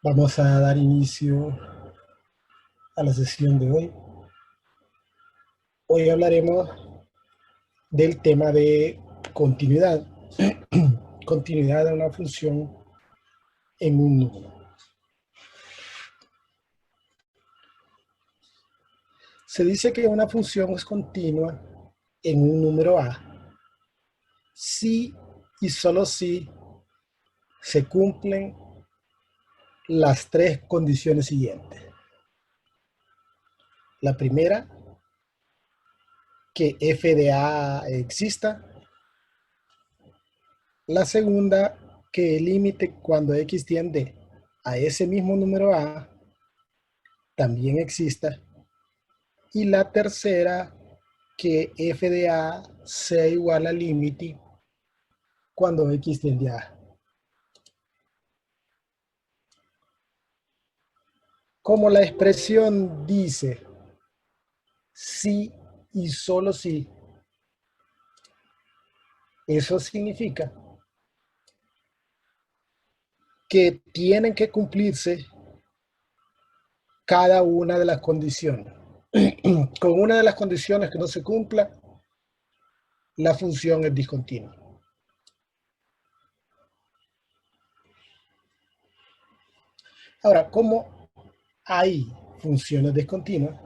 Vamos a dar inicio a la sesión de hoy. Hoy hablaremos del tema de continuidad. Continuidad de una función en un número. Se dice que una función es continua en un número A si y solo si se cumplen las tres condiciones siguientes. La primera, que f de A exista. La segunda, que el límite cuando x tiende a ese mismo número A también exista. Y la tercera, que f de A sea igual al límite cuando x tiende a A. Como la expresión dice si y solo si, eso significa que tienen que cumplirse cada una de las condiciones. Con una de las condiciones que no se cumpla, la función es discontinua. Ahora, ¿cómo hay funciones discontinuas?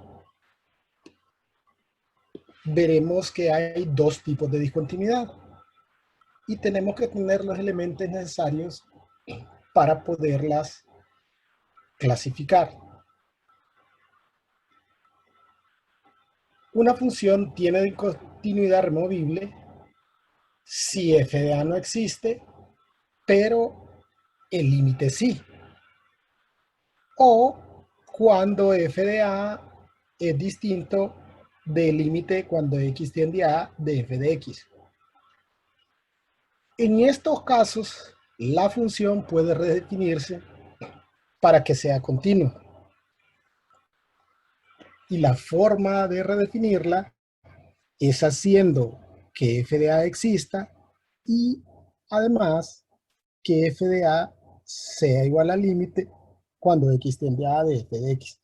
Veremos que hay dos tipos de discontinuidad y tenemos que tener los elementos necesarios para poderlas clasificar. Una función tiene discontinuidad removible si f de a no existe, pero el límite sí. O cuando f de a es distinto del límite cuando x tiende a A de f de x. En estos casos, la función puede redefinirse para que sea continua. Y la forma de redefinirla es haciendo que f de a exista y además que f de a sea igual al límite cuando x tiende a A de f de x.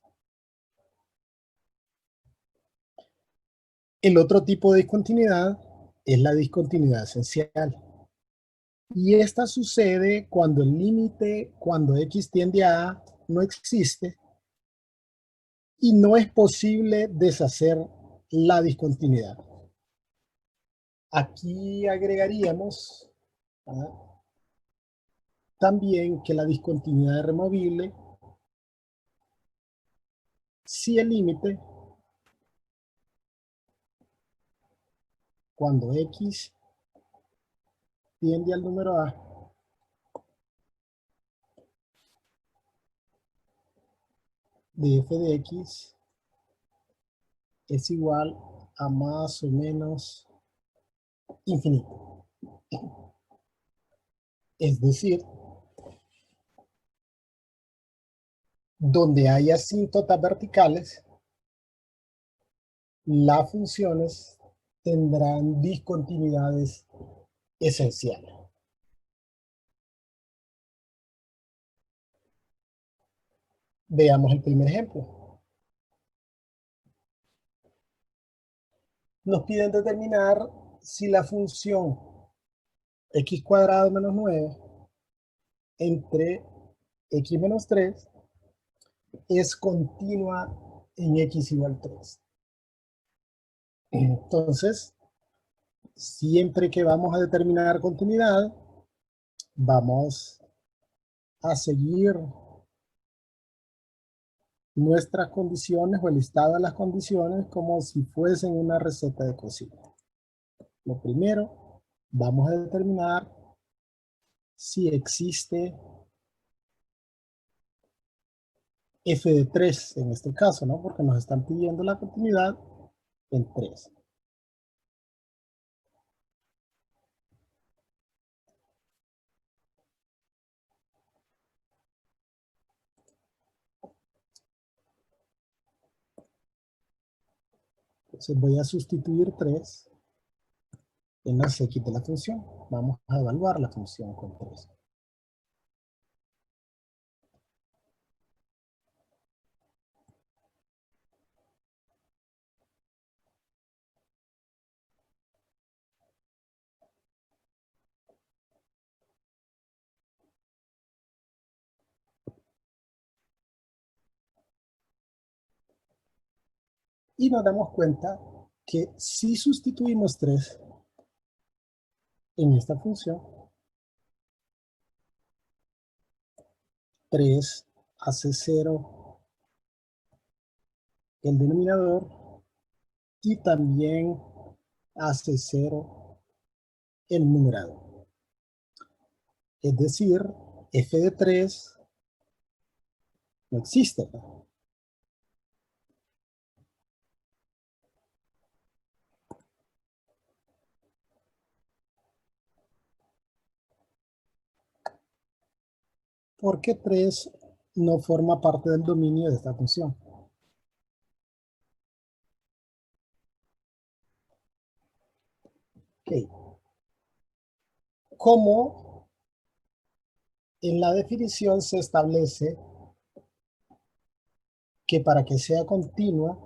El otro tipo de discontinuidad es la discontinuidad esencial. Y esta sucede cuando el límite, cuando x tiende a A, no existe y no es posible deshacer la discontinuidad. Aquí agregaríamos también que la discontinuidad es removible si el límite, cuando x tiende al número A, de f de x es igual a más o menos infinito. Es decir, donde hay asíntotas verticales, las funciones tendrán discontinuidades esenciales. Veamos el primer ejemplo. Nos piden determinar si la función x cuadrado menos 9 entre x menos 3 es continua en x igual 3. Entonces, siempre que vamos a determinar continuidad, vamos a seguir nuestras condiciones o el listado de las condiciones como si fuesen una receta de cocina. Lo primero, vamos a determinar si existe f de 3 en este caso, ¿no? Porque nos están pidiendo la continuidad en 3. Entonces voy a sustituir 3 en las x de la función. Vamos a evaluar la función con 3. Y nos damos cuenta que si sustituimos 3 en esta función, 3 hace 0 el denominador y también hace 0 el numerador. Es decir, f de 3 no existe, ¿no? Porque 3 no forma parte del dominio de esta función. Okay. Como en la definición se establece que para que sea continua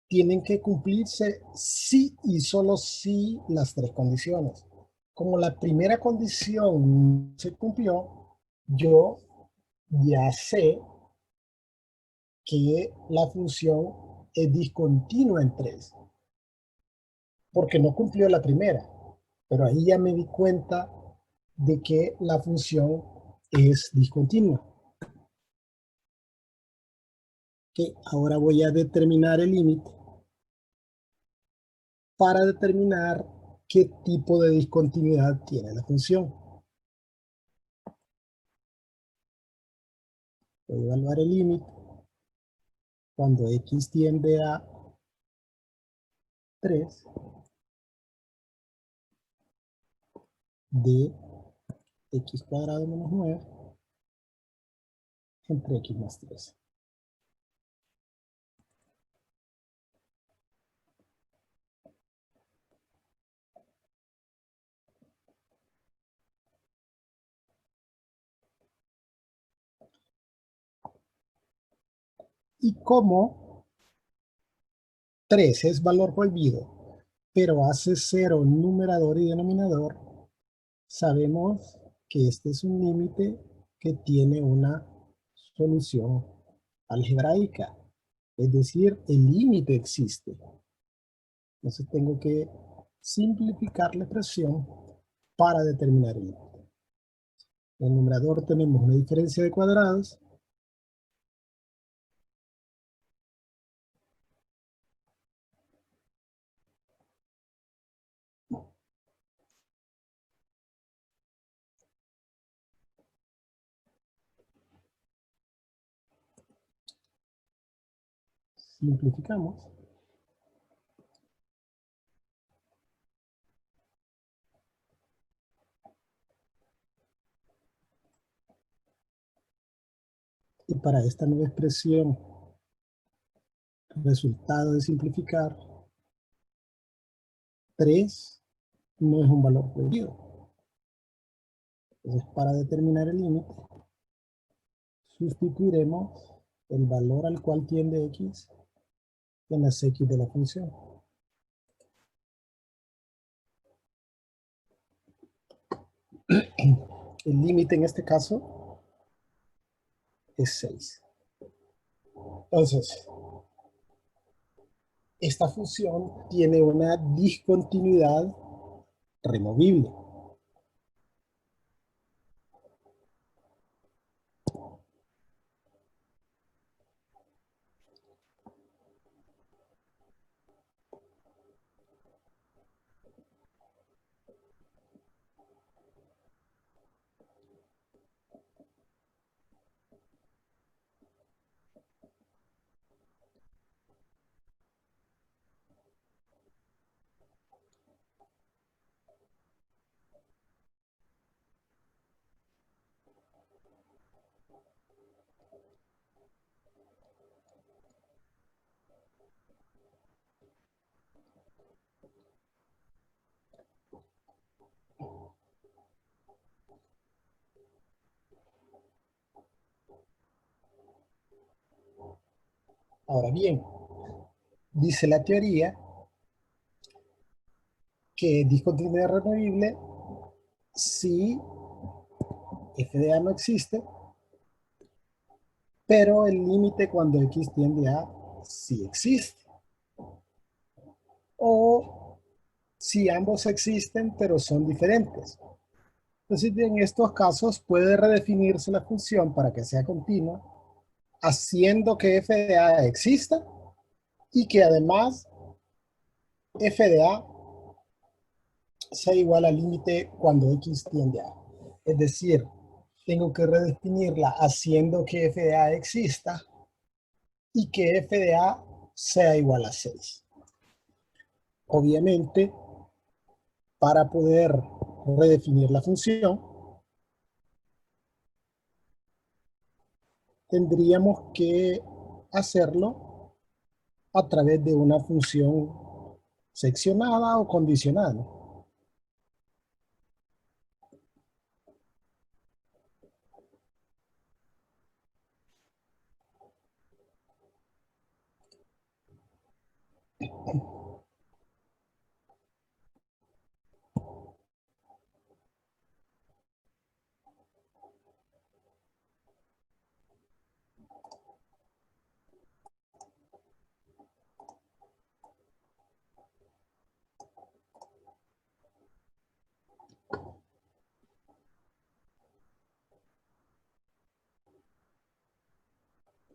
tienen que cumplirse sí y solo sí las 3 condiciones. Como la primera condición se cumplió, yo ya sé que la función es discontinua en 3, porque no cumplió la primera, pero ahí ya me di cuenta de que la función es discontinua. Que ahora voy a determinar el límite para determinar qué tipo de discontinuidad tiene la función. Voy a evaluar el límite cuando x tiende a 3 de x cuadrado menos 9 entre x más 3. Y como 3 es valor prohibido, pero hace 0 numerador y denominador, sabemos que este es un límite que tiene una solución algebraica. Es decir, el límite existe. Entonces tengo que simplificar la expresión para determinar el límite. En el numerador tenemos una diferencia de cuadrados. Simplificamos. Y para esta nueva expresión, resultado de simplificar, 3 no es un valor prohibido. Entonces, para determinar el límite, sustituiremos el valor al cual tiende x en las x de la función. El límite en este caso es 6. Entonces, esta función tiene una discontinuidad removible. Ahora bien, dice la teoría que discontinuidad removible si f de a no existe pero el límite cuando x tiende a sí existe. O si ambos existen, pero son diferentes. Entonces, en estos casos puede redefinirse la función para que sea continua, haciendo que f de a exista y que además f de a sea igual al límite cuando x tiende a. Es decir, tengo que redefinirla haciendo que f de a exista y que f de a sea igual a 6. Obviamente, para poder redefinir la función, tendríamos que hacerlo a través de una función seccionada o condicionada.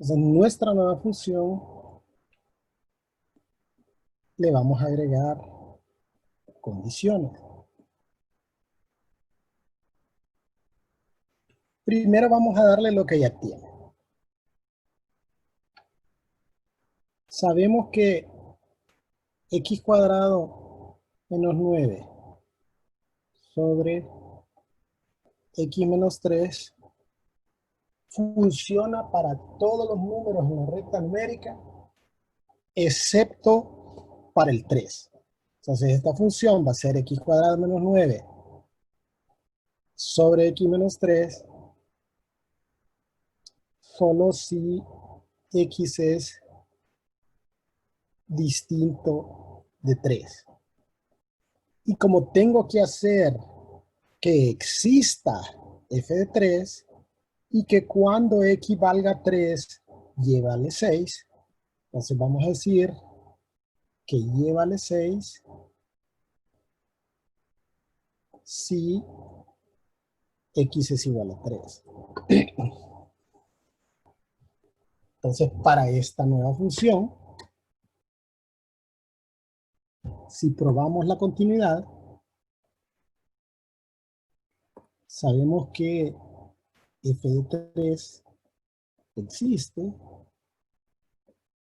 Entonces, nuestra nueva función le vamos a agregar condiciones. Primero vamos a darle lo que ya tiene. Sabemos que x cuadrado menos 9 sobre x menos 3 funciona para todos los números en la recta numérica, excepto para el 3. Entonces esta función va a ser x cuadrado menos 9 sobre x menos 3 solo si x es distinto de 3. Y como tengo que hacer que exista f de 3 y que cuando x valga 3, y vale 6, entonces vamos a decir que y vale 6 si x es igual a 3. Entonces, para esta nueva función, si probamos la continuidad, sabemos que f de 3 existe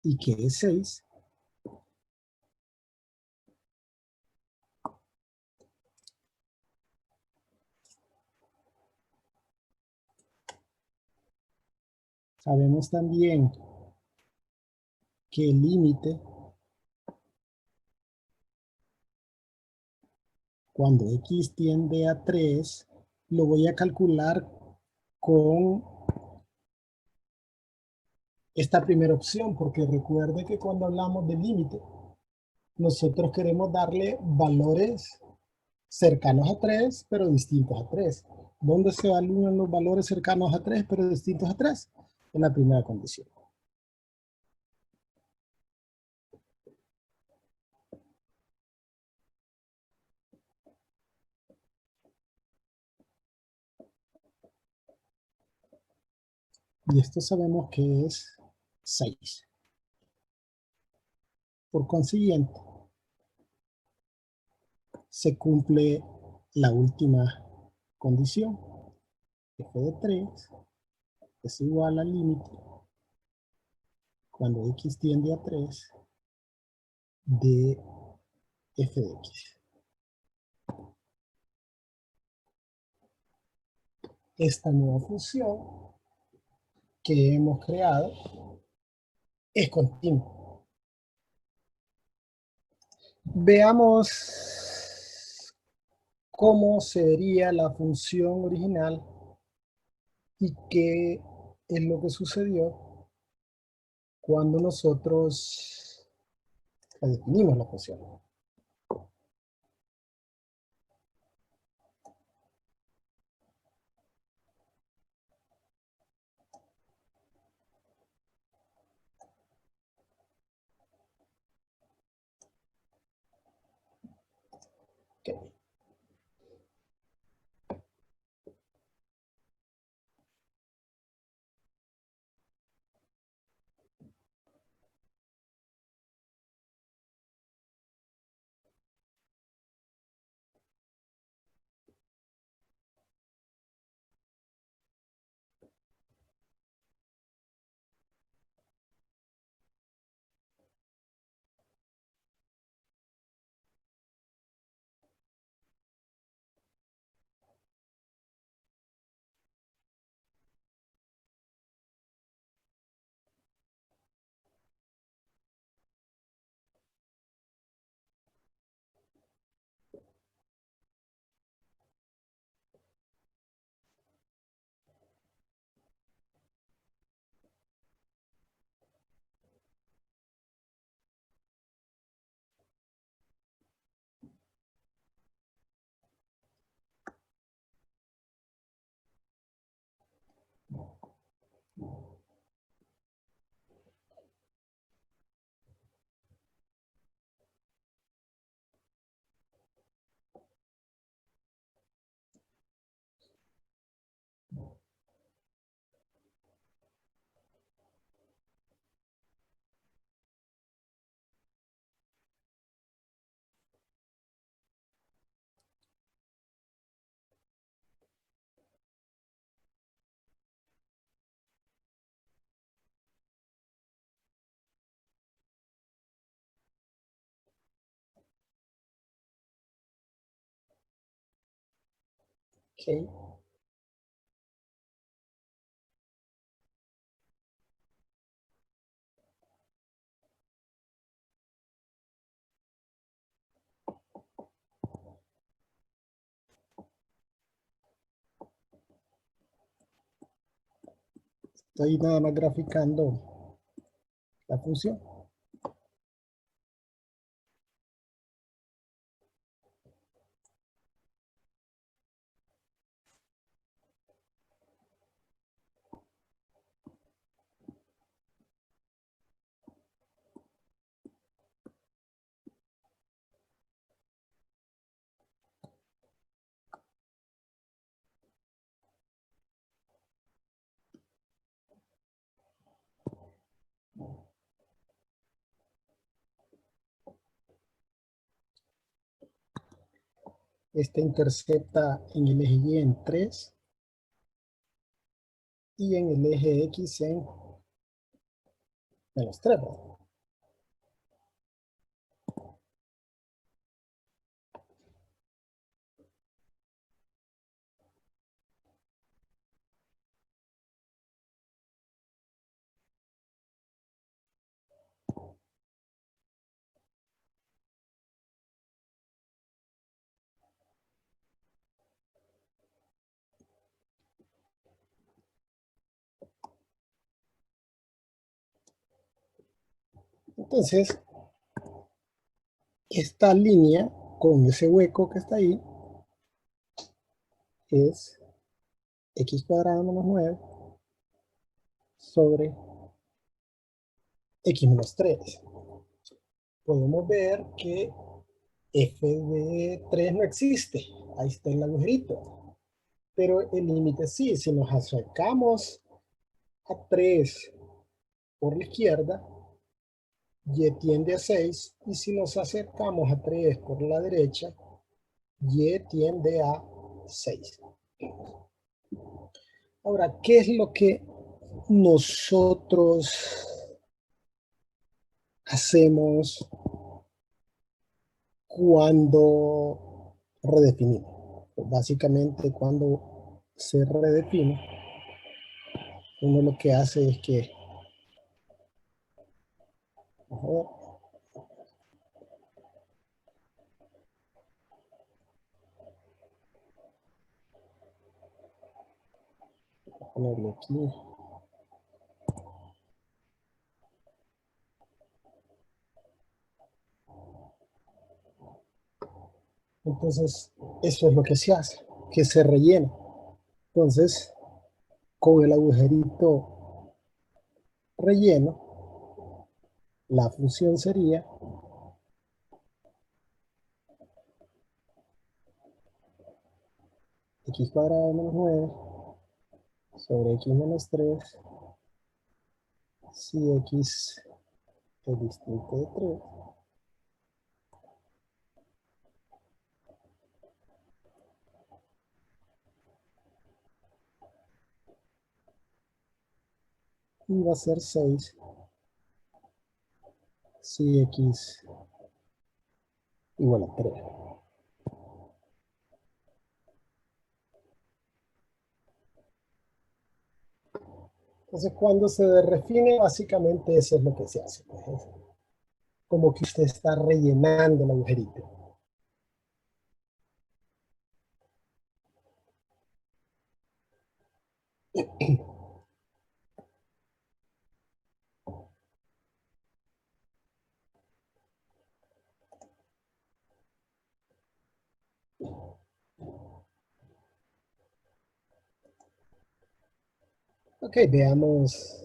y que es 6. Sabemos también que el límite cuando x tiende a 3 lo voy a calcular con esta primera opción, porque recuerde que cuando hablamos de límite, nosotros queremos darle valores cercanos a 3, pero distintos a 3. ¿Dónde se evalúan los valores cercanos a 3, pero distintos a 3? En la primera condición. Y esto sabemos que es 6. Por consiguiente, se cumple la última condición. F de 3 es igual al límite cuando x tiende a 3 de f de x. Esta nueva función que hemos creado es continua. Veamos cómo sería la función original y qué es lo que sucedió cuando nosotros definimos la función. Ok. Estoy nada más graficando la función. Esta intercepta en el eje Y en 3 y en el eje X en -3. Entonces, esta línea con ese hueco que está ahí es x cuadrado menos 9 sobre x menos 3. Podemos ver que f de 3 no existe. Ahí está el agujerito. Pero el límite sí. Si nos acercamos a 3 por la izquierda, y tiende a 6. Y si nos acercamos a 3 por la derecha, y tiende a 6. Ahora, ¿qué es lo que nosotros hacemos cuando redefinimos? Pues básicamente, cuando se redefine, uno lo que hace es que, a ver, ponerle aquí. Entonces, eso es lo que se hace, que se rellena. Entonces, con el agujerito relleno, la función sería x cuadrado menos 9 sobre x menos 3 si x es distinto de 3 y va a ser 6 si x igual a 3. Entonces, cuando se define, básicamente eso es lo que se hace. Pues, es como que usted está rellenando el agujerito. Ok, veamos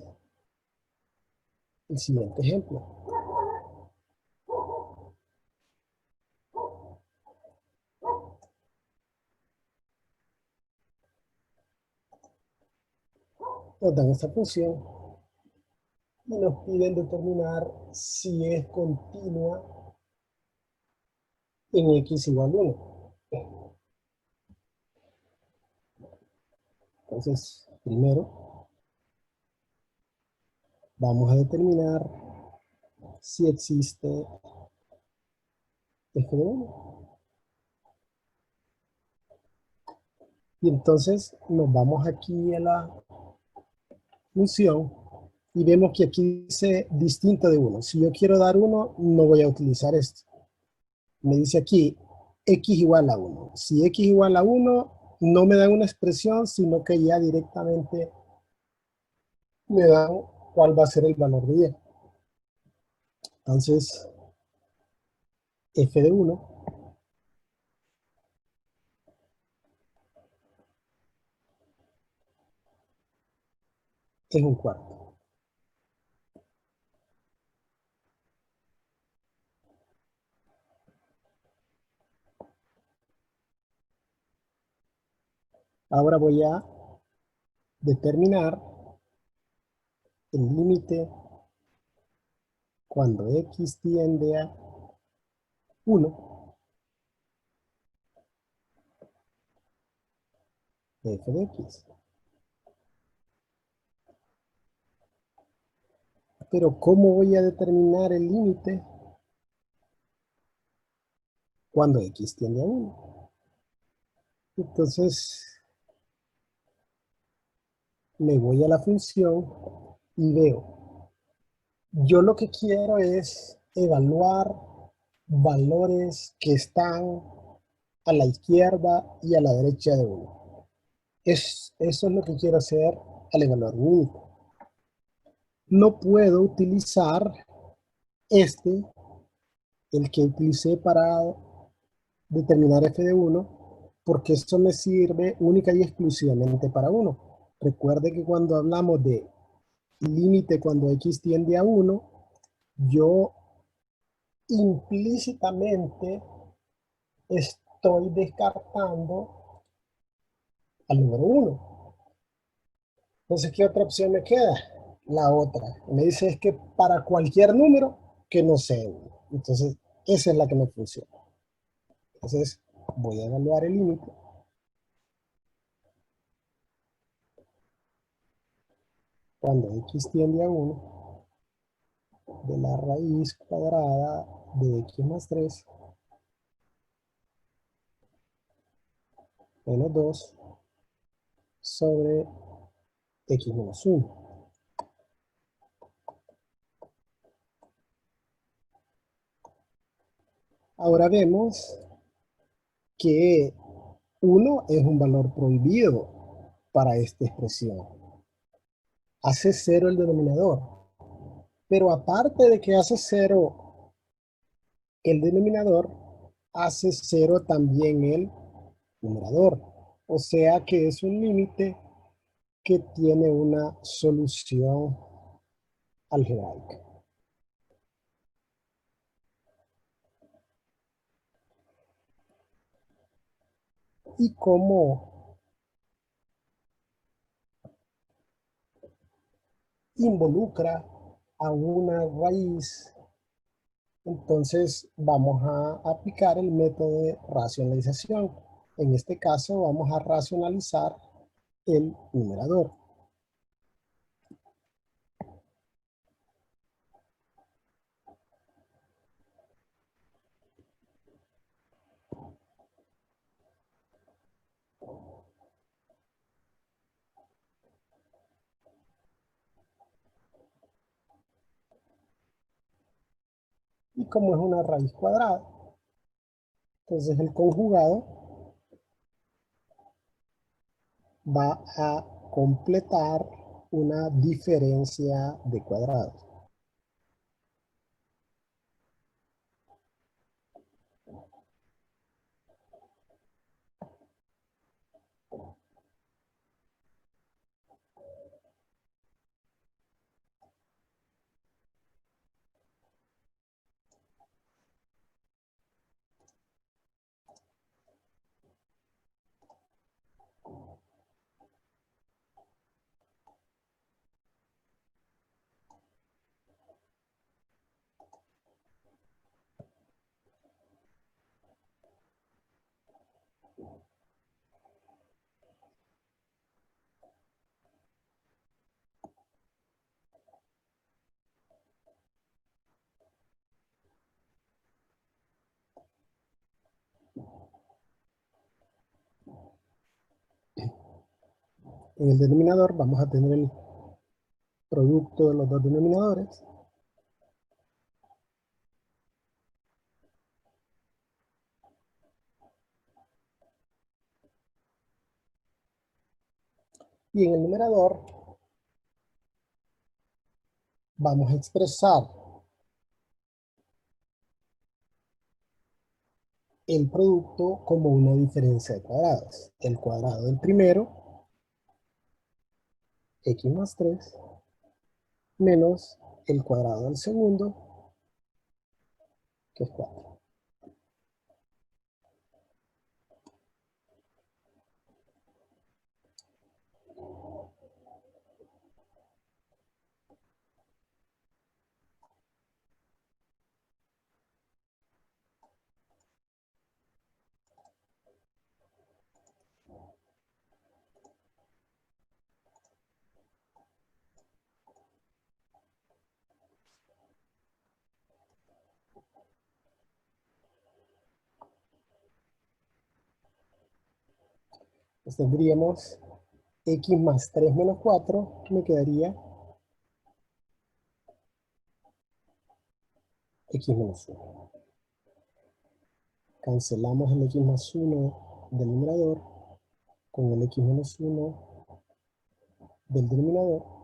el siguiente ejemplo. Nos dan esta función y nos piden determinar si es continua en x igual 1. Entonces, primero vamos a determinar si existe f de 1. Y entonces nos vamos aquí a la función y vemos que aquí dice distinto de uno. Si yo quiero dar uno, no voy a utilizar esto. Me dice aquí x igual a uno. Si x igual a uno, no me dan una expresión, sino que ya directamente me dan cuál va a ser el valor de y. Entonces, f de uno es un cuarto. Ahora voy a determinar el límite cuando x tiende a uno de f de x. Pero ¿cómo voy a determinar el límite cuando x tiende a uno? Entonces me voy a la función y veo. Yo lo que quiero es evaluar valores que están a la izquierda y a la derecha de uno. Eso es lo que quiero hacer al evaluar un límite. No puedo utilizar este, el que utilicé para determinar f de uno, porque esto me sirve única y exclusivamente para uno. Recuerde que cuando hablamos de límite cuando x tiende a uno, yo implícitamente estoy descartando al número uno. Entonces, ¿qué otra opción me queda? La otra. Me dice es que para cualquier número que no sea uno. Entonces, esa es la que me funciona. Entonces, voy a evaluar el límite cuando x tiende a uno de la raíz cuadrada de x más 3 menos 2 sobre x menos 1. Ahora vemos que 1 es un valor prohibido para esta expresión. Hace cero el denominador. Pero aparte de que hace cero el denominador, hace cero también el numerador. O sea que es un límite que tiene una solución algebraica. Y como involucra a una raíz, entonces vamos a aplicar el método de racionalización. En este caso vamos a racionalizar el numerador. Y como es una raíz cuadrada, entonces el conjugado va a completar una diferencia de cuadrados. En el denominador vamos a tener el producto de los dos denominadores. Y en el numerador vamos a expresar el producto como una diferencia de cuadrados. El cuadrado del primero, x más 3, menos el cuadrado del segundo, que es 4. Entonces tendríamos x más 3 menos 4, me quedaría x menos 1. Cancelamos el x más 1 del numerador con el x menos 1 del denominador.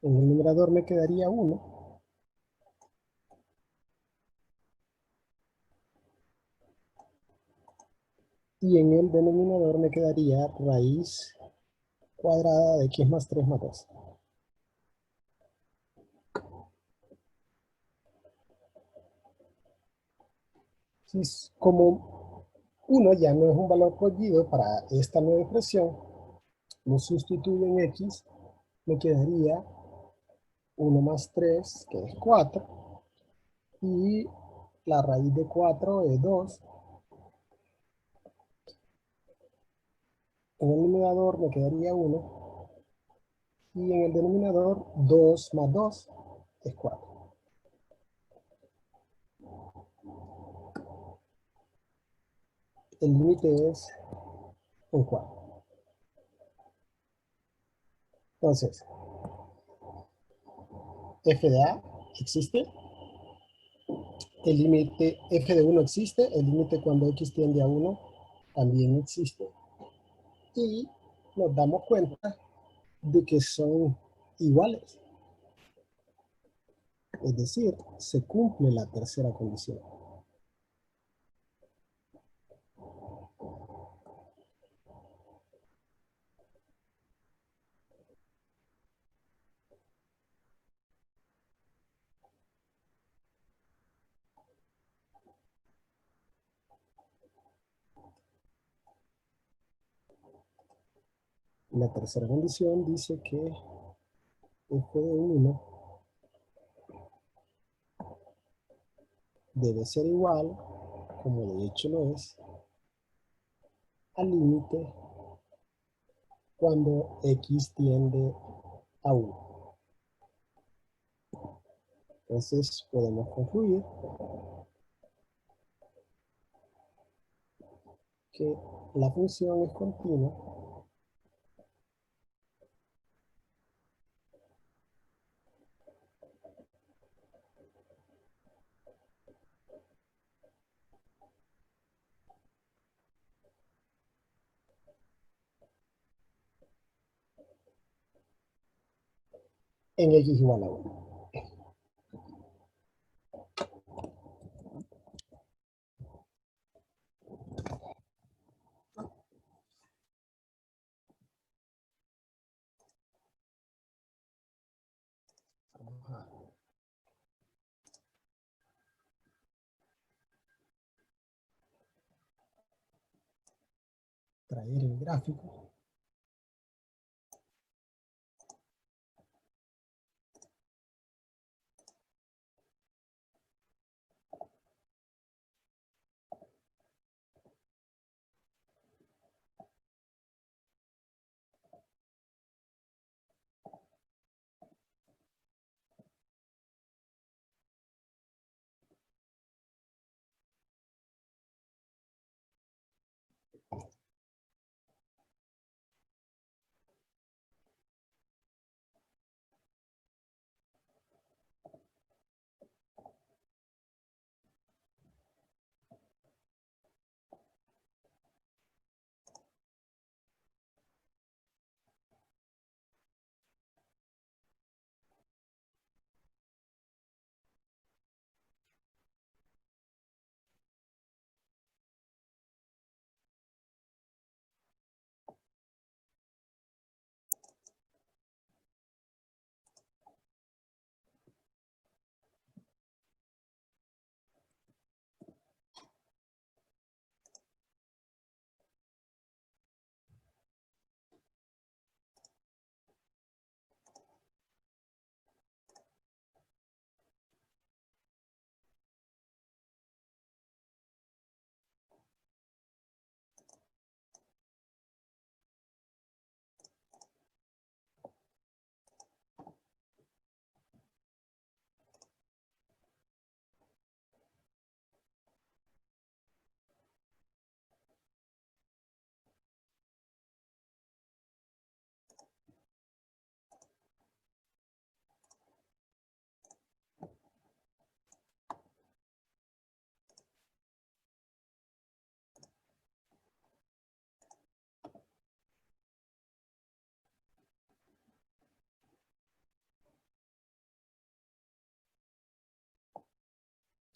En el numerador me quedaría 1. Y en el denominador me quedaría raíz cuadrada de x más 3 más 2. Entonces, como 1 ya no es un valor prohibido para esta nueva expresión, lo sustituyo en x, me quedaría 1 más 3, que es 4, y la raíz de 4 es 2. En el numerador me quedaría 1, y en el denominador 2 más 2 es 4. El límite es un 4. Entonces, f de a existe, el límite f de 1 existe, el límite cuando x tiende a 1 también existe, y nos damos cuenta de que son iguales. Es decir, se cumple la tercera condición. La tercera condición dice que f de 1 debe ser igual, como de hecho lo es, al límite cuando x tiende a 1. Entonces podemos concluir que la función es continua en x igual a 1. traer el gráfico.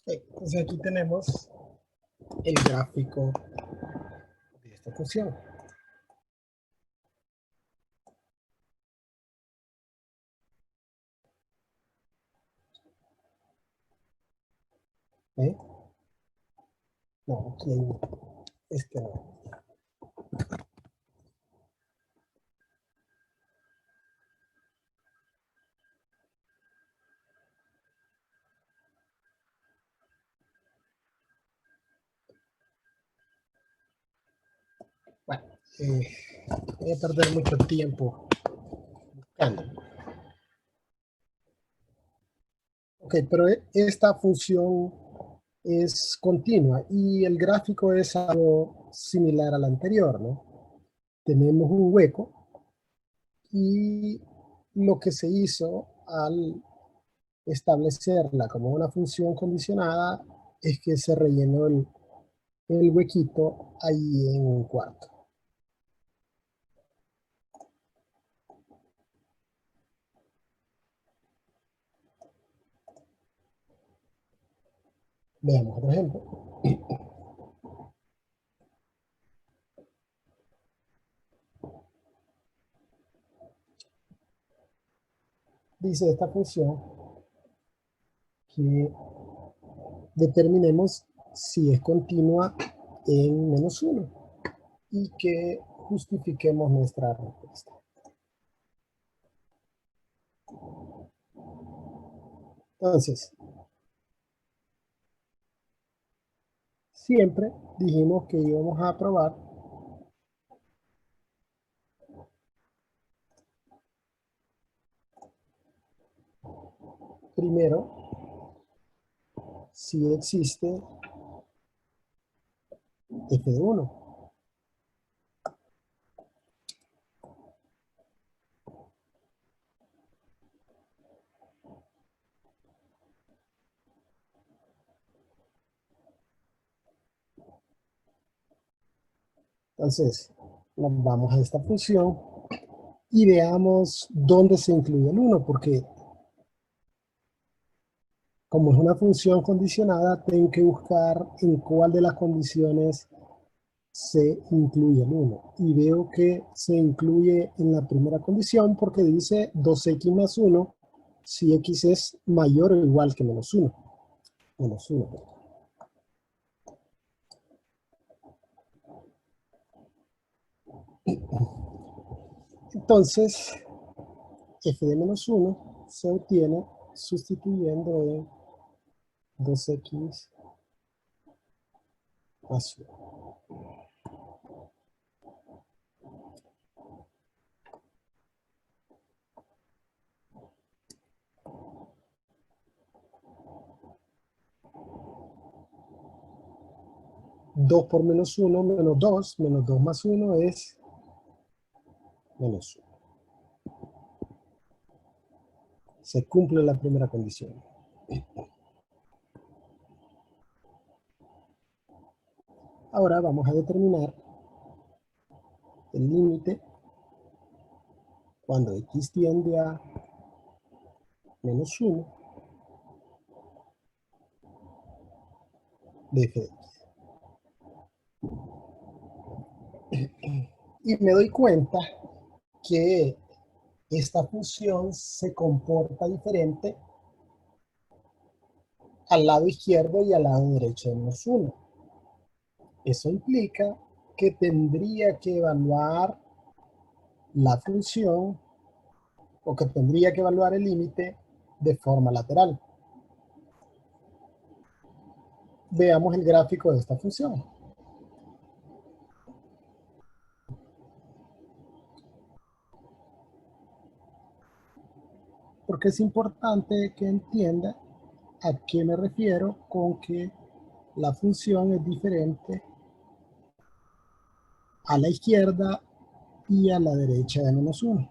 Entonces aquí tenemos el gráfico de esta función. ¿Eh? No, aquí hay este no. Bueno, voy a perder mucho tiempo buscando. Ok, pero esta función es continua y el gráfico es algo similar al anterior, ¿no? Tenemos un hueco y lo que se hizo al establecerla como una función condicionada es que se rellenó el huequito ahí en un cuarto. Veamos otro ejemplo. Dice esta función que determinemos si es continua en -1 y que justifiquemos nuestra respuesta. Entonces, siempre dijimos que íbamos a probar primero si existe f de 1. Entonces, nos vamos a esta función y veamos dónde se incluye el 1, porque como es una función condicionada, tengo que buscar en cuál de las condiciones se incluye el 1. Y veo que se incluye en la primera condición porque dice 2x más 1 si x es mayor o igual que -1. -1. Entonces, f de menos 1 se obtiene sustituyendo en 2x más 1. 2 por menos 1, menos 2. Menos 2 más 1 es menos 1. Se cumple la primera condición. Ahora vamos a determinar el límite cuando x tiende a menos 1 de f de x. Y me doy cuenta que esta función se comporta diferente al lado izquierdo y al lado derecho de menos 1. Eso implica que tendría que evaluar la función o que tendría que evaluar el límite de forma lateral. Veamos el gráfico de esta función. Porque es importante que entienda a qué me refiero con que la función es diferente a la izquierda y a la derecha de menos 1.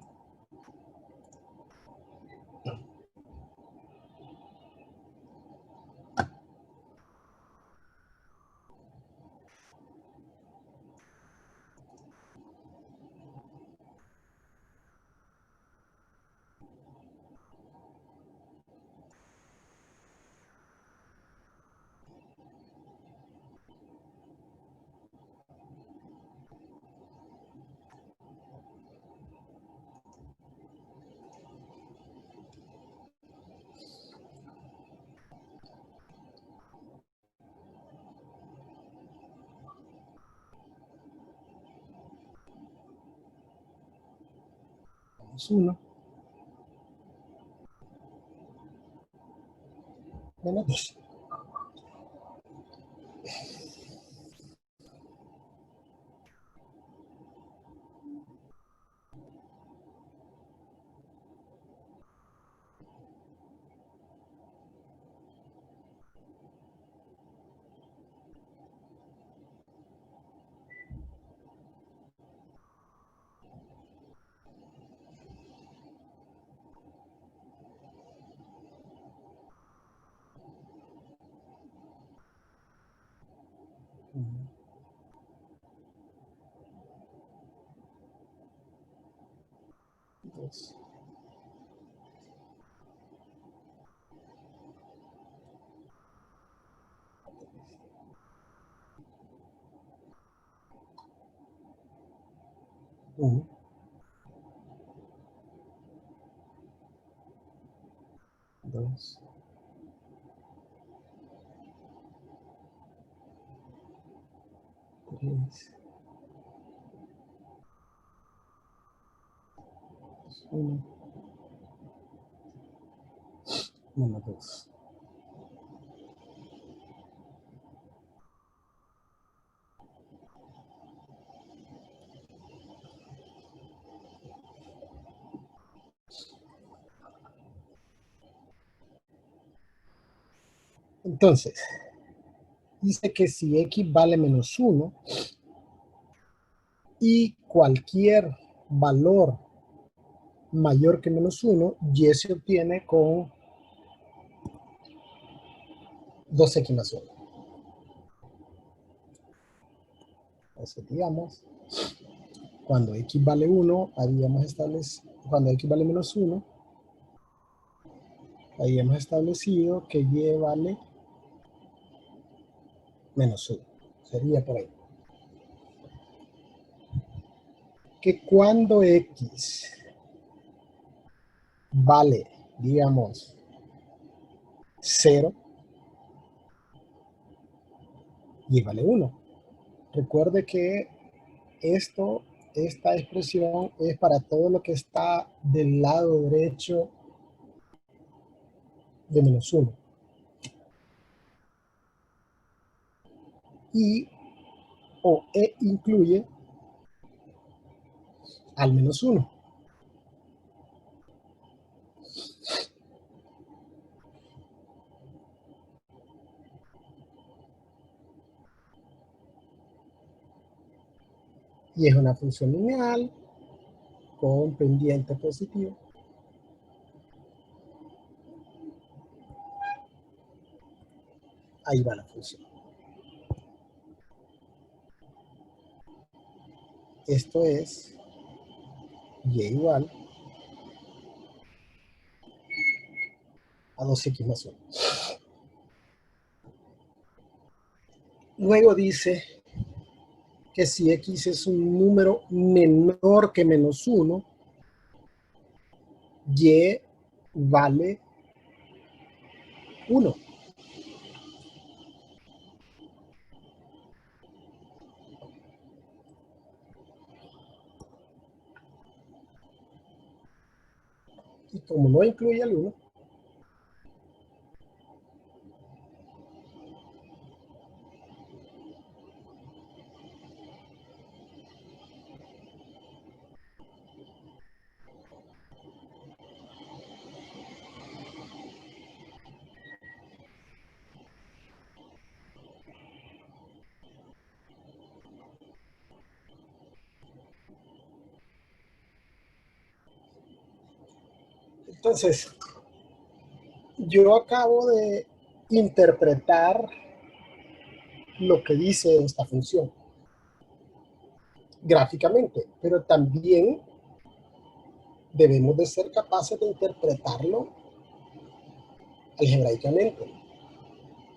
Menos 1, menos 2. Dos. 1, 2, 3, 1, menos 2. Entonces, dice que si x vale menos 1 y cualquier valor mayor que menos 1, y se obtiene con 2x más 1. Entonces, digamos, cuando x vale 1, cuando x vale menos 1, habíamos establecido que y vale menos 1. Sería por ahí. Que cuando x vale, digamos, 0, y vale 1. Recuerde que esto esta expresión es para todo lo que está del lado derecho de menos 1. Y o incluye al menos 1. Y es una función lineal con pendiente positivo. Ahí va la función. Esto es y igual a 2x más 1. Luego dice que si x es un número menor que menos 1, y vale 1. Y como no incluye el 1, entonces yo acabo de interpretar lo que dice esta función gráficamente, pero también debemos de ser capaces de interpretarlo algebraicamente.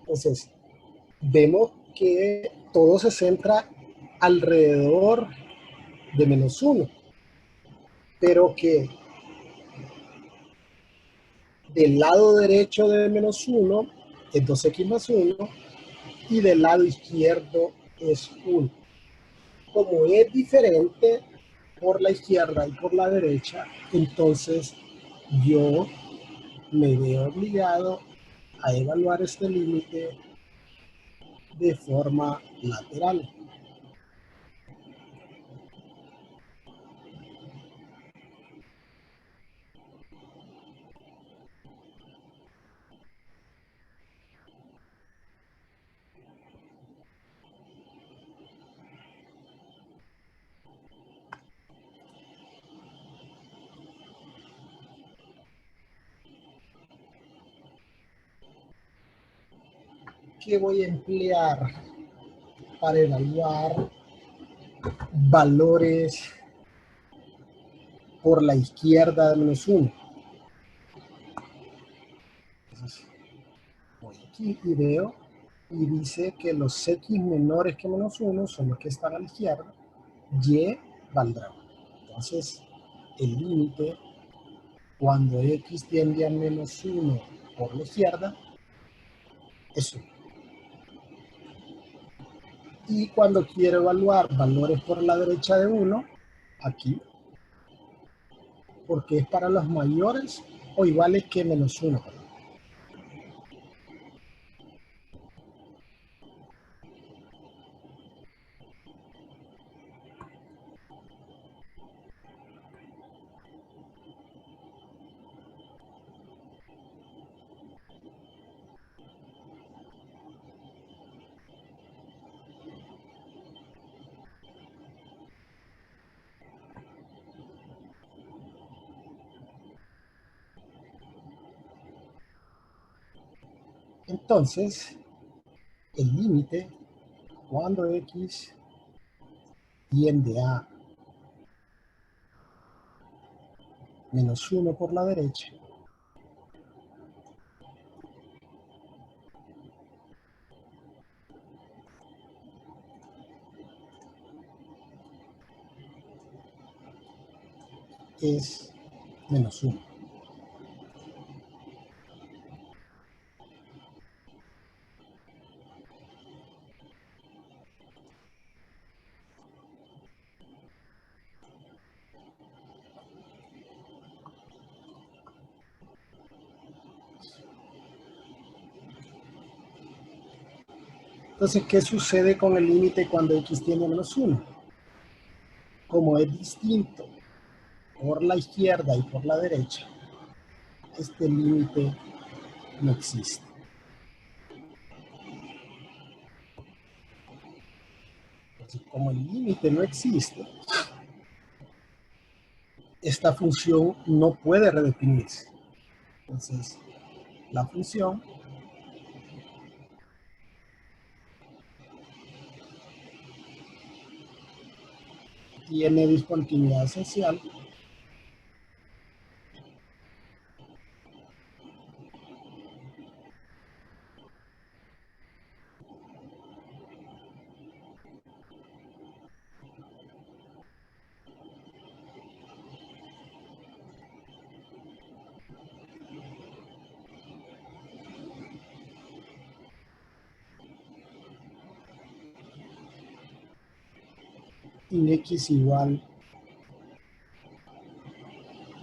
Entonces, vemos que todo se centra alrededor de menos 1, pero que del lado derecho de menos 1 es 2x más 1 y del lado izquierdo es 1. Como es diferente por la izquierda y por la derecha, entonces yo me veo obligado a evaluar este límite de forma lateral. ¿Qué voy a emplear para evaluar valores por la izquierda de menos 1? Entonces, voy aquí y veo y dice que los x menores que menos 1 son los que están a la izquierda, y valdrá 1. Entonces, el límite cuando x tiende a menos 1 por la izquierda es 1. Y cuando quiero evaluar valores por la derecha de 1, aquí, porque es para los mayores o iguales que menos 1. Entonces, el límite cuando x tiende a menos 1 por la derecha es menos 1. Entonces, ¿qué sucede con el límite cuando x tiende a menos 1? Como es distinto por la izquierda y por la derecha, este límite no existe. Entonces, como el límite no existe, esta función no puede redefinirse. Entonces, la función tiene discontinuidad esencial en x igual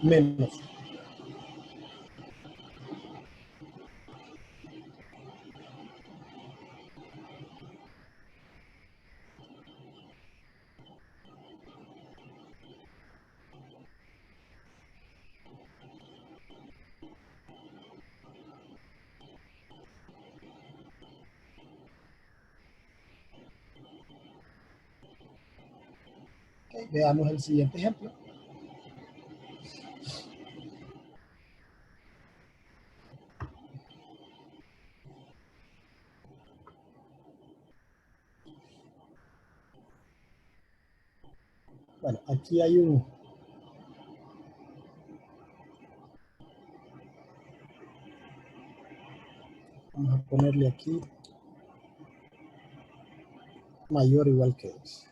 menos. Okay, veamos el siguiente ejemplo. Bueno, aquí hay vamos a ponerle aquí mayor o igual que 2.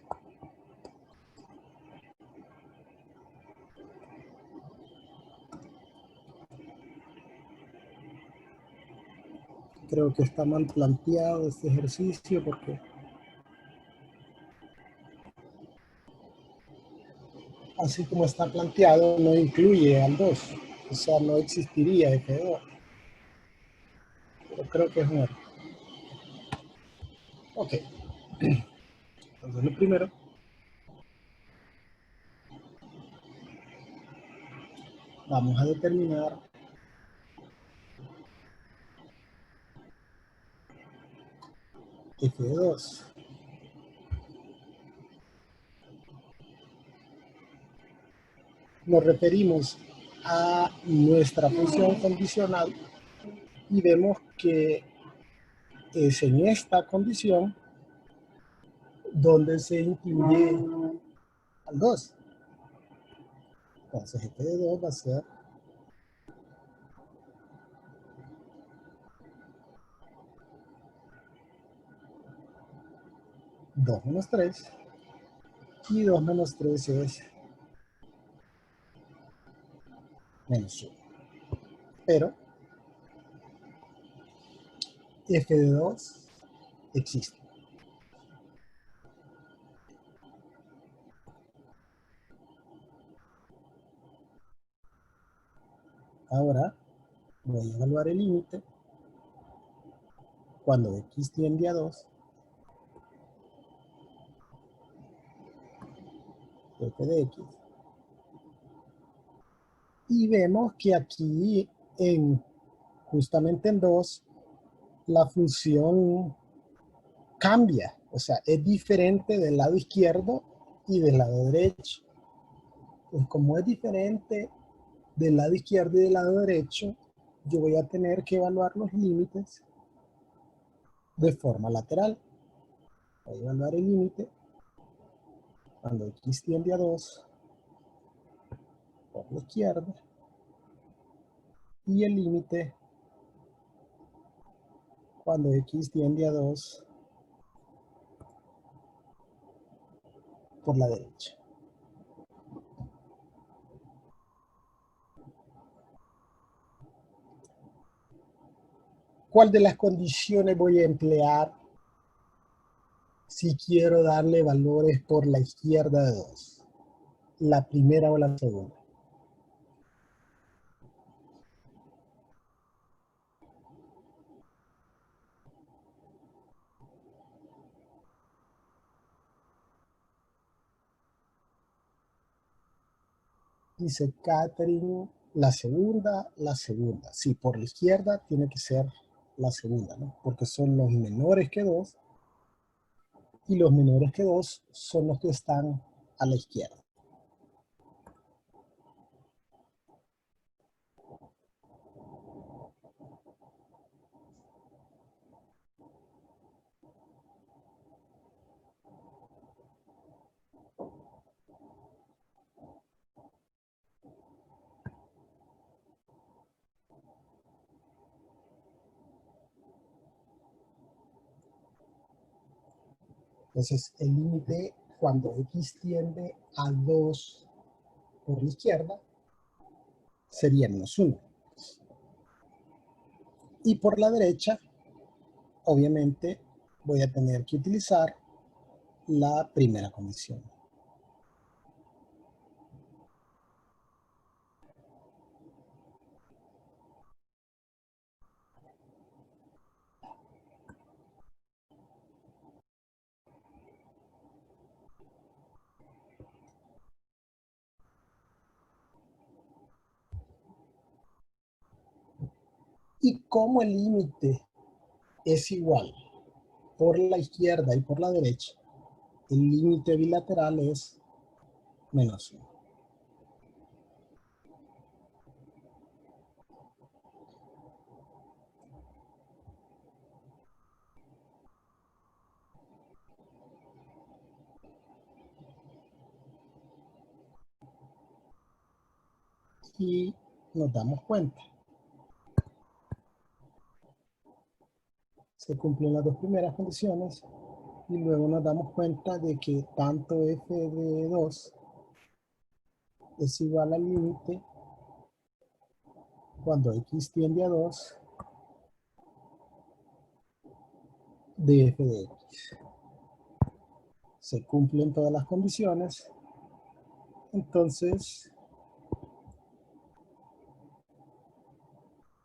Creo que está mal planteado este ejercicio porque así como está planteado no incluye al 2. O sea, no existiría f2. Pero creo que es un error. Ok. Entonces lo primero, vamos a determinar f de 2. Nos referimos a nuestra función condicional y vemos que es en esta condición donde se incluye al 2. Entonces f de 2 va a ser 2 menos 3 y 2 menos 3 es menos 1. Pero f de 2 existe. Ahora voy a evaluar el límite cuando x tiende a 2, f de x. Y vemos que aquí, justamente en 2, la función cambia. O sea, es diferente del lado izquierdo y del lado derecho. Pues como es diferente del lado izquierdo y del lado derecho, yo voy a tener que evaluar los límites de forma lateral. Voy a evaluar el límite cuando x tiende a 2 por la izquierda y el límite cuando x tiende a 2 por la derecha. ¿Cuál de las condiciones voy a emplear si quiero darle valores por la izquierda de 2? ¿La primera o la segunda? Dice Catherine, la segunda, la segunda. Sí, por la izquierda tiene que ser la segunda, ¿no? Porque son los menores que 2 y los menores que 2 son los que están a la izquierda. Entonces, el límite cuando x tiende a 2 por la izquierda sería -1. Y por la derecha, obviamente, voy a tener que utilizar la primera condición. Y como el límite es igual por la izquierda y por la derecha, el límite bilateral es -1. Y nos damos cuenta. Se cumplen las dos primeras condiciones y luego nos damos cuenta de que tanto f de 2 es igual al límite cuando x tiende a 2 de f de x. Se cumplen todas las condiciones, entonces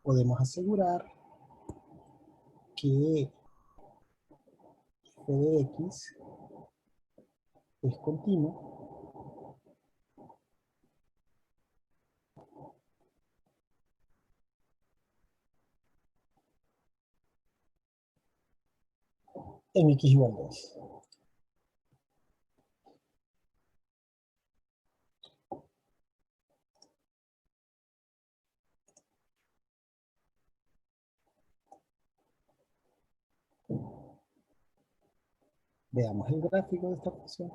podemos asegurar que f de x es continuo en x igual a 2. Veamos el gráfico de esta función.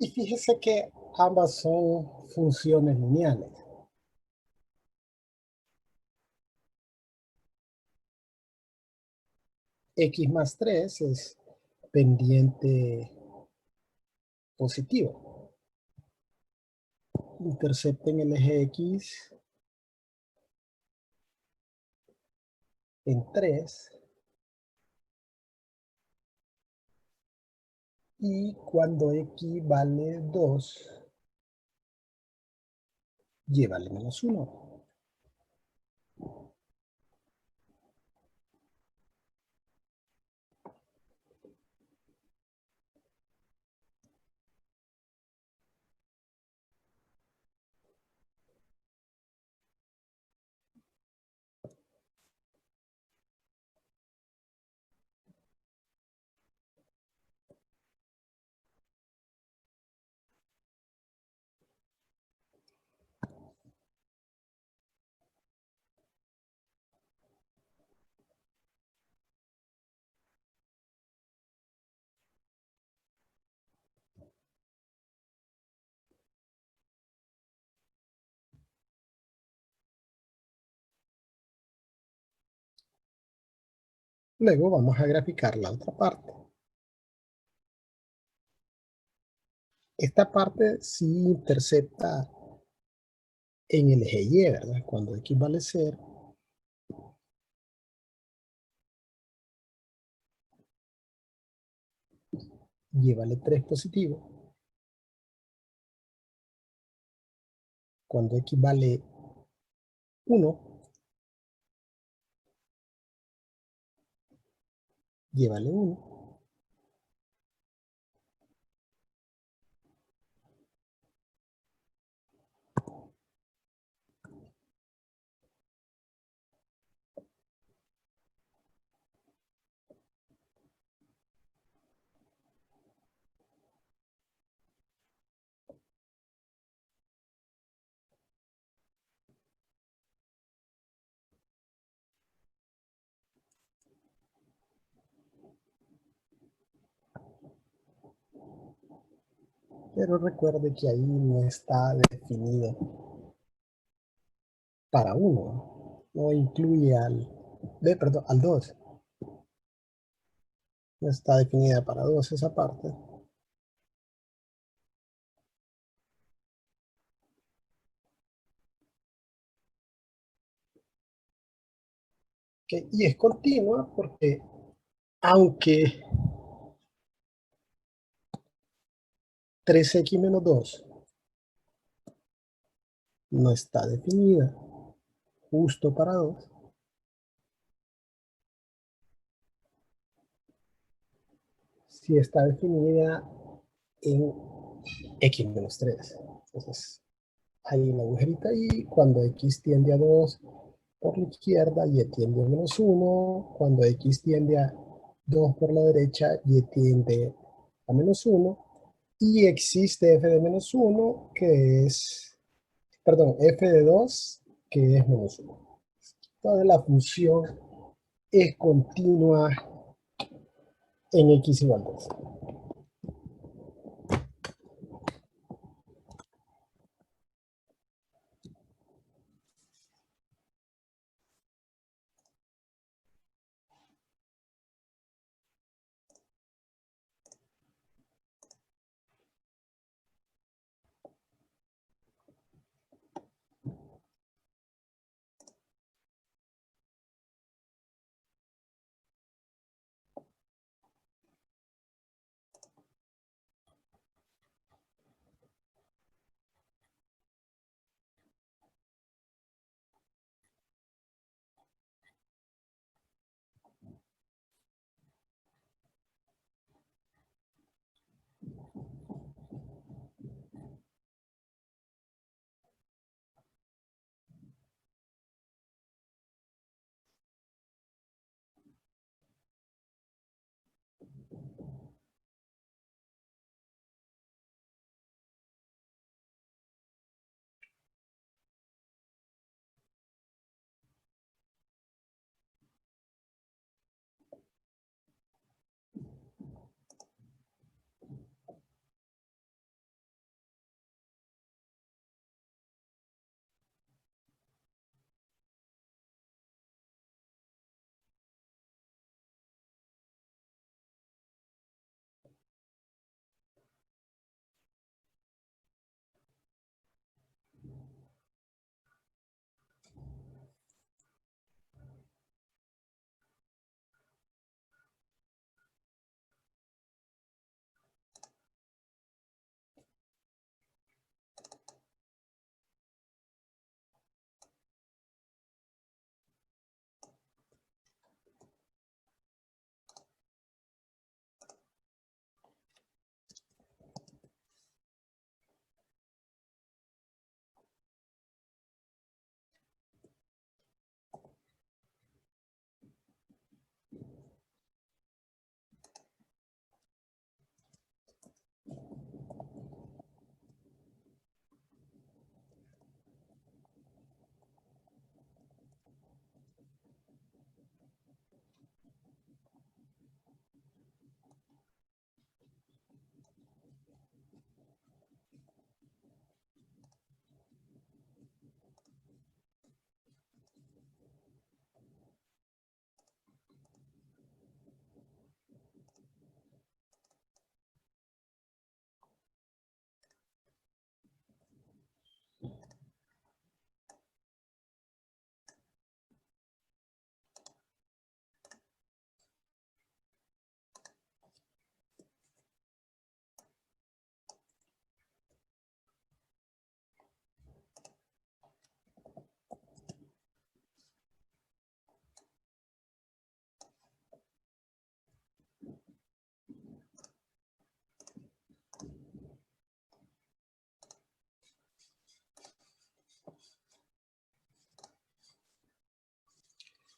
Y fíjese que ambas son funciones lineales. X más 3 es pendiente positivo. Intercepten el eje X en 3 y cuando X vale 2, Y vale menos 1. Luego vamos a graficar la otra parte. Esta parte sí intercepta en el eje Y, ¿verdad? Cuando X vale 0, Y vale 3 positivo. Cuando X vale 1, Y vale 1. Pero recuerde que ahí no está definido para 1. No incluye perdón, al 2. No está definida para 2 esa parte. Y es continua porque aunque 3x menos 2 no está definida justo para 2, sí está definida en x menos 3. Entonces, hay una agujerita ahí, cuando x tiende a 2 por la izquierda, y tiende a menos 1, cuando x tiende a 2 por la derecha, y tiende a menos 1, y existe f de menos 1, que es, perdón, f de 2, que es menos 1. Toda la función es continua en x igual a 2.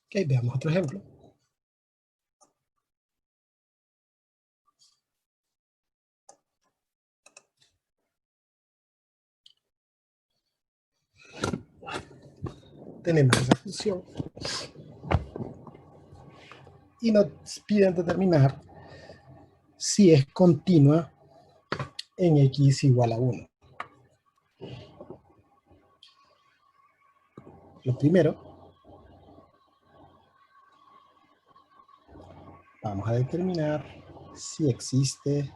Ok, veamos otro ejemplo. Tenemos esa función y nos piden determinar si es continua en x igual a 1. Lo primero, vamos a determinar si existe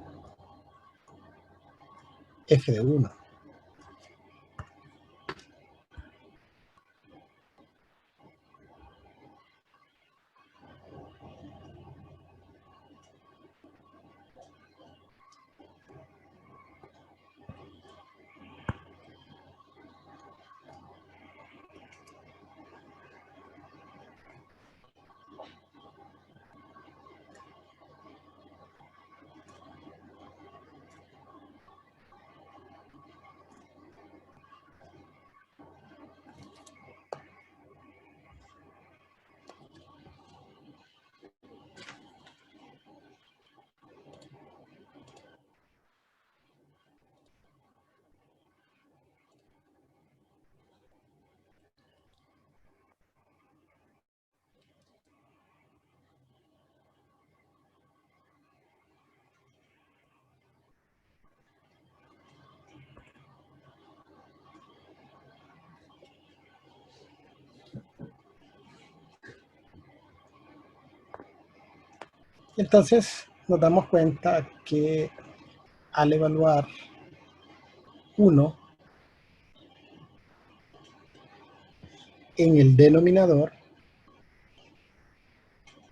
f de 1. Entonces nos damos cuenta que al evaluar 1 en el denominador,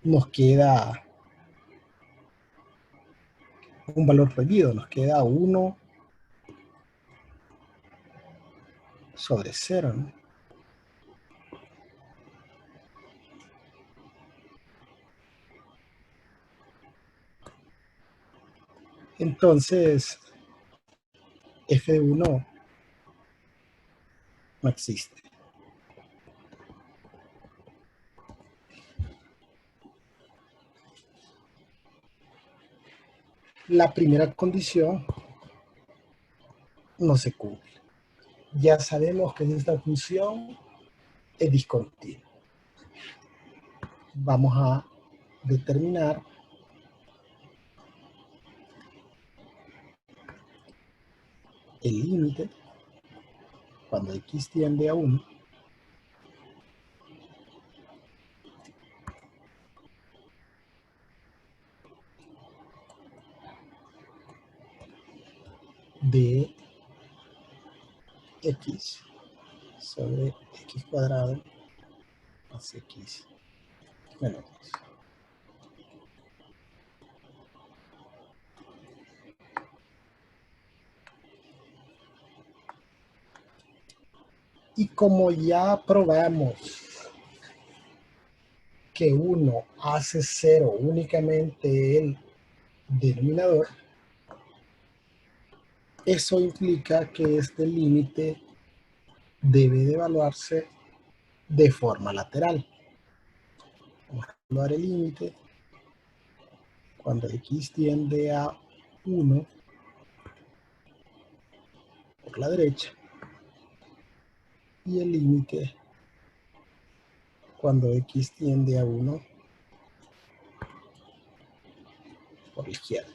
nos queda un valor prohibido, nos queda 1 sobre 0, ¿no? Entonces, f de 1 no existe. La primera condición no se cumple. Ya sabemos que esta función es discontinua. Vamos a determinar el límite cuando x tiende a 1 de x sobre x cuadrado más x menos 2. Y como ya probamos que 1 hace 0 únicamente el denominador, eso implica que este límite debe de evaluarse de forma lateral. Vamos a evaluar el límite cuando x tiende a 1 por la derecha y el límite cuando x tiende a 1 por la izquierda.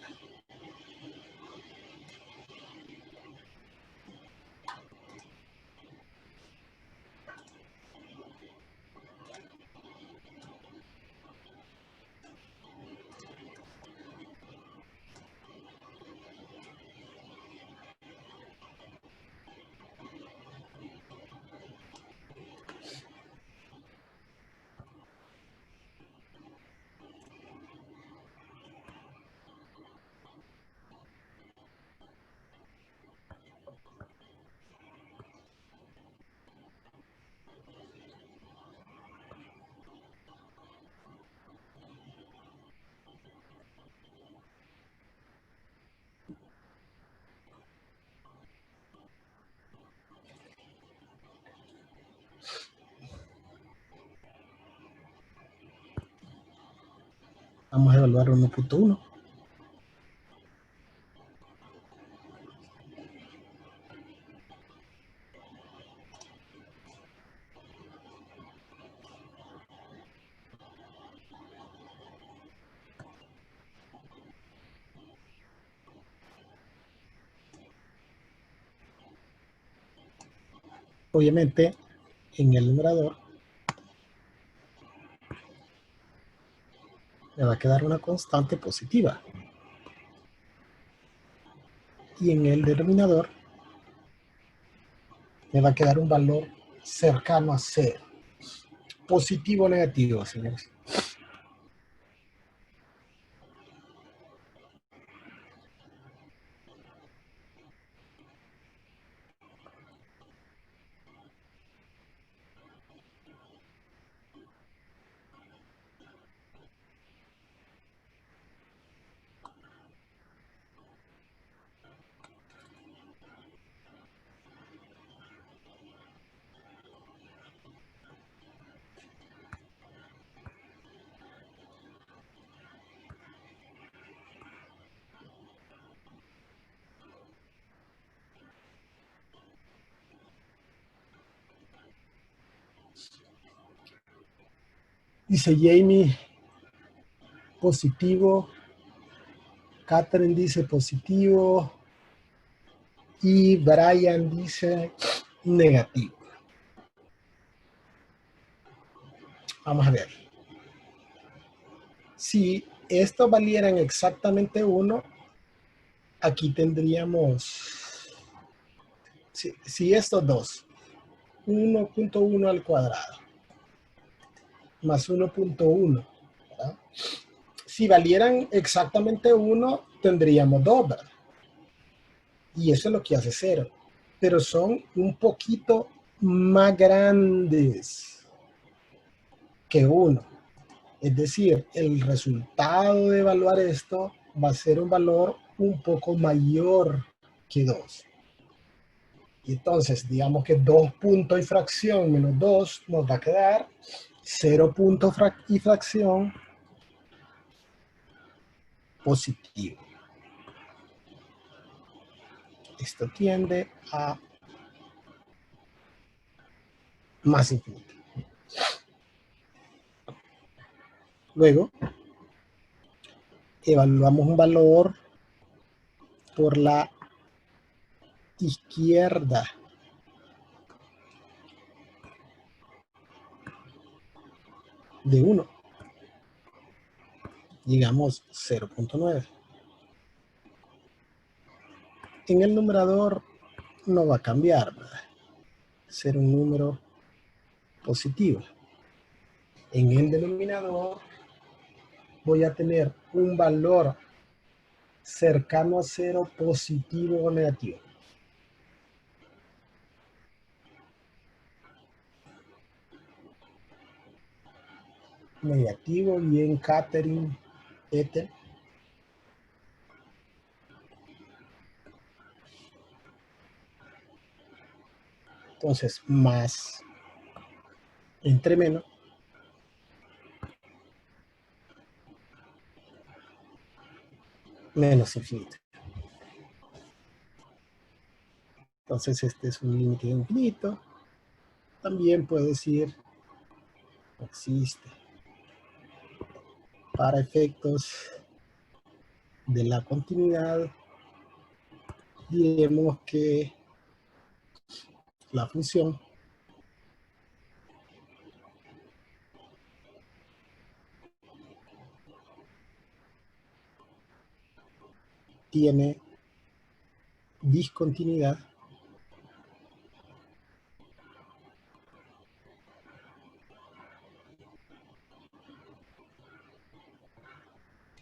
Vamos a evaluar 1.1. Obviamente, en el numerador me va a quedar una constante positiva. Y en el denominador me va a quedar un valor cercano a 0. Positivo o negativo, señores. Dice Jamie, positivo. Catherine dice positivo. Y Brian dice negativo. Vamos a ver. Si estos valieran exactamente 1, aquí tendríamos, si estos dos, 1.1 al cuadrado, más 1.1, ¿verdad? Si valieran exactamente 1, tendríamos 2, ¿verdad? Y eso es lo que hace 0. Pero son un poquito más grandes que 1. Es decir, el resultado de evaluar esto va a ser un valor un poco mayor que 2. Y entonces, digamos que 2 puntos y fracción menos 2 nos va a quedar 0 puntos y fracción positivo. Esto tiende a más infinito. Luego, evaluamos un valor por la izquierda. De 1. Digamos 0.9. En el numerador no va a cambiar, ¿verdad? Ser un número positivo. En el denominador voy a tener un valor cercano a 0, positivo o negativo. Negativo, bien, Catherine, Ethel. Entonces, más entre menos, menos infinito. Entonces, este es un límite infinito. También puedo decir, existe. Para efectos de la continuidad, diremos que la función tiene discontinuidad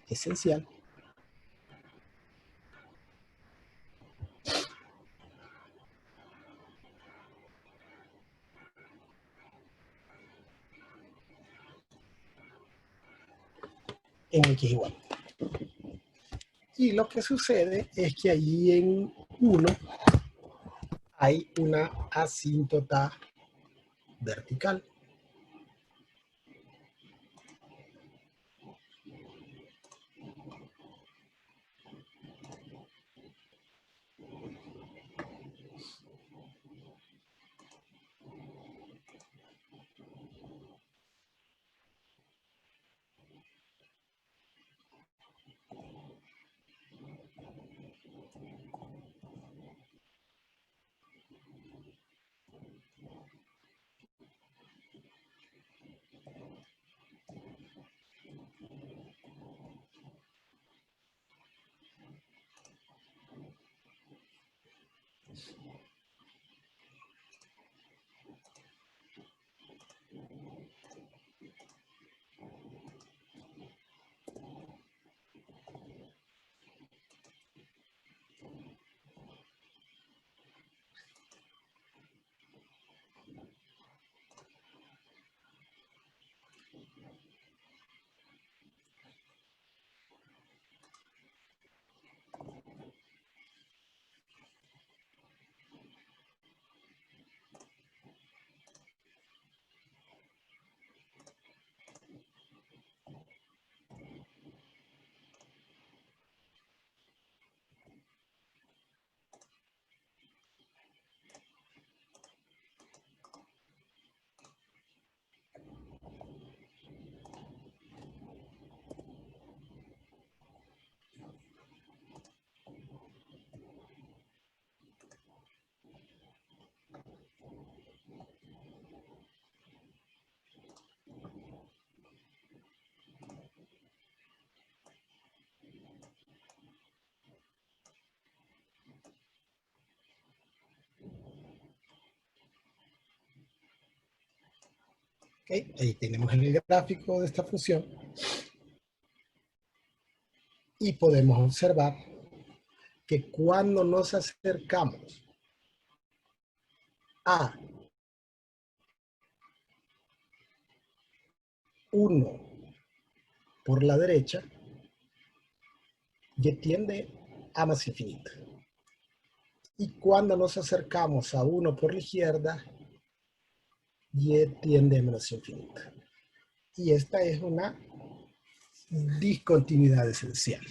esencial en x igual. Y lo que sucede es que allí en 1 hay una asíntota vertical. ¿Okay? Ahí tenemos el gráfico de esta función y podemos observar que cuando nos acercamos a 1 por la derecha, y tiende a más infinito. Y cuando nos acercamos a 1 por la izquierda, y tiende a menos infinito. Y esta es una discontinuidad esencial.